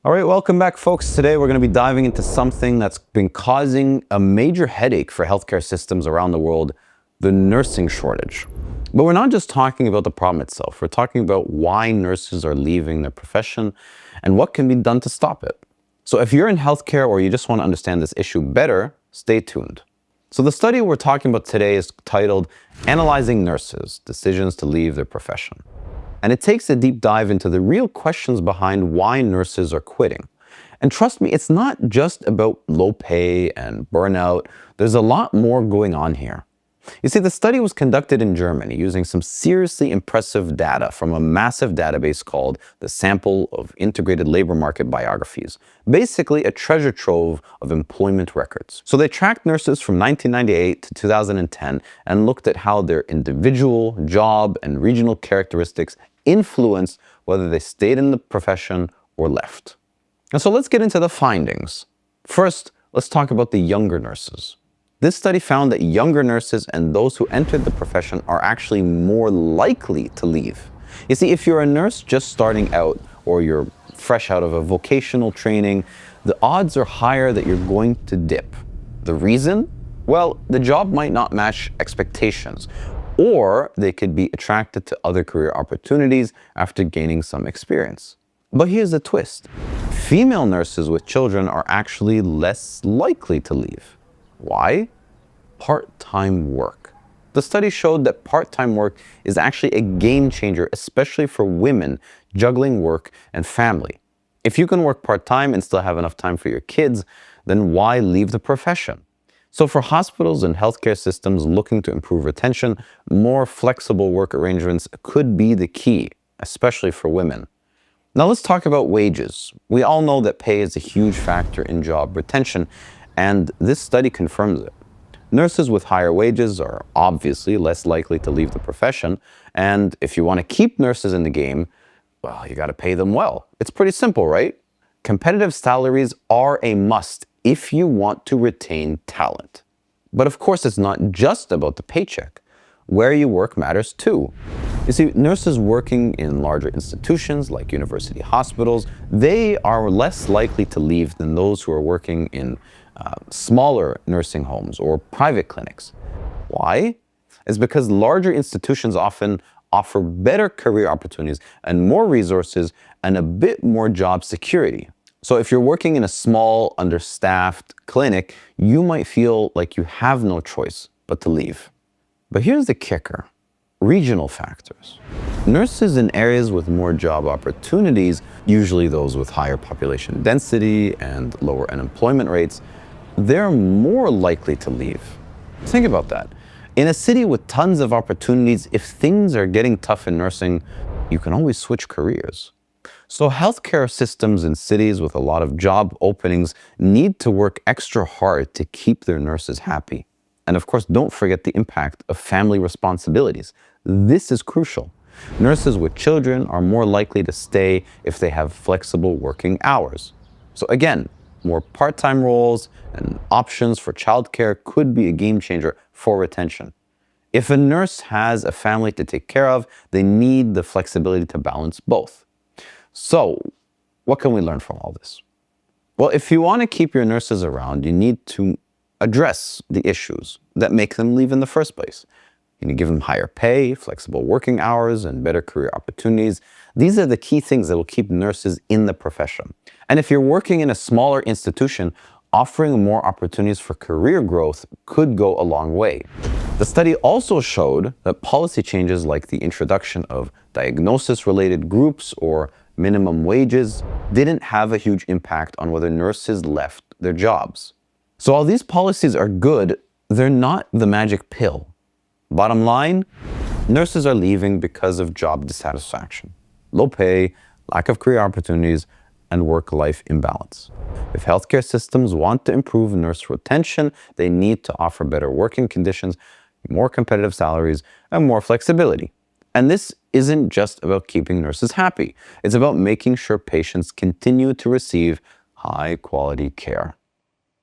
All right, welcome back, folks. Today we're going to be diving into something that's been causing a major headache for healthcare systems around the world, the nursing shortage. But we're not just talking about the problem itself. We're talking about why nurses are leaving their profession and what can be done to stop it. So if you're in healthcare or you just want to understand this issue better, stay tuned. So the study we're talking about today is titled Analyzing Nurses: Decisions to Leave Their Profession. And it takes a deep dive into the real questions behind why nurses are quitting. And trust me, it's not just about low pay and burnout. There's a lot more going on here. You see, the study was conducted in Germany using some seriously impressive data from a massive database called the Sample of Integrated Labor Market Biographies, basically a treasure trove of employment records. So they tracked nurses from 1998 to 2010 and looked at how their individual, job, and regional characteristics influenced whether they stayed in the profession or left. And so let's get into the findings. First, let's talk about the younger nurses. This study found that younger nurses and those who entered the profession are actually more likely to leave. You see, if you're a nurse just starting out or you're fresh out of a vocational training, the odds are higher that you're going to dip. The reason? Well, the job might not match expectations, or they could be attracted to other career opportunities after gaining some experience. But here's the twist. Female nurses with children are actually less likely to leave. Why? Part-time work. The study showed that part-time work is actually a game changer, especially for women juggling work and family. If you can work part-time and still have enough time for your kids, then why leave the profession? So for hospitals and healthcare systems looking to improve retention, more flexible work arrangements could be the key, especially for women. Now let's talk about wages. We all know that pay is a huge factor in job retention, and this study confirms it. Nurses with higher wages are obviously less likely to leave the profession, and if you want to keep nurses in the game, well, you got to pay them well. It's pretty simple, right? Competitive salaries are a must if you want to retain talent. But of course, it's not just about the paycheck. Where you work matters too. You see, nurses working in larger institutions like university hospitals, they are less likely to leave than those who are working in smaller nursing homes or private clinics. Why? It's because larger institutions often offer better career opportunities and more resources and a bit more job security. So if you're working in a small, understaffed clinic, you might feel like you have no choice but to leave. But here's the kicker: regional factors. Nurses in areas with more job opportunities, usually those with higher population density and lower unemployment rates, they're more likely to leave. Think about that. In a city with tons of opportunities, if things are getting tough in nursing, you can always switch careers. So healthcare systems in cities with a lot of job openings need to work extra hard to keep their nurses happy. And of course, don't forget the impact of family responsibilities. This is crucial. Nurses with children are more likely to stay if they have flexible working hours. So again, more part-time roles and options for childcare could be a game changer for retention. If a nurse has a family to take care of, they need the flexibility to balance both. So, what can we learn from all this? Well, if you want to keep your nurses around, you need to address the issues that make them leave in the first place. You need to give them higher pay, flexible working hours, and better career opportunities. These are the key things that will keep nurses in the profession. And if you're working in a smaller institution, offering more opportunities for career growth could go a long way. The study also showed that policy changes like the introduction of diagnosis-related groups or minimum wages didn't have a huge impact on whether nurses left their jobs. So while these policies are good, they're not the magic pill. Bottom line, nurses are leaving because of job dissatisfaction, low pay, lack of career opportunities, and work-life imbalance. If healthcare systems want to improve nurse retention, they need to offer better working conditions, more competitive salaries, and more flexibility. And this isn't just about keeping nurses happy. It's about making sure patients continue to receive high-quality care.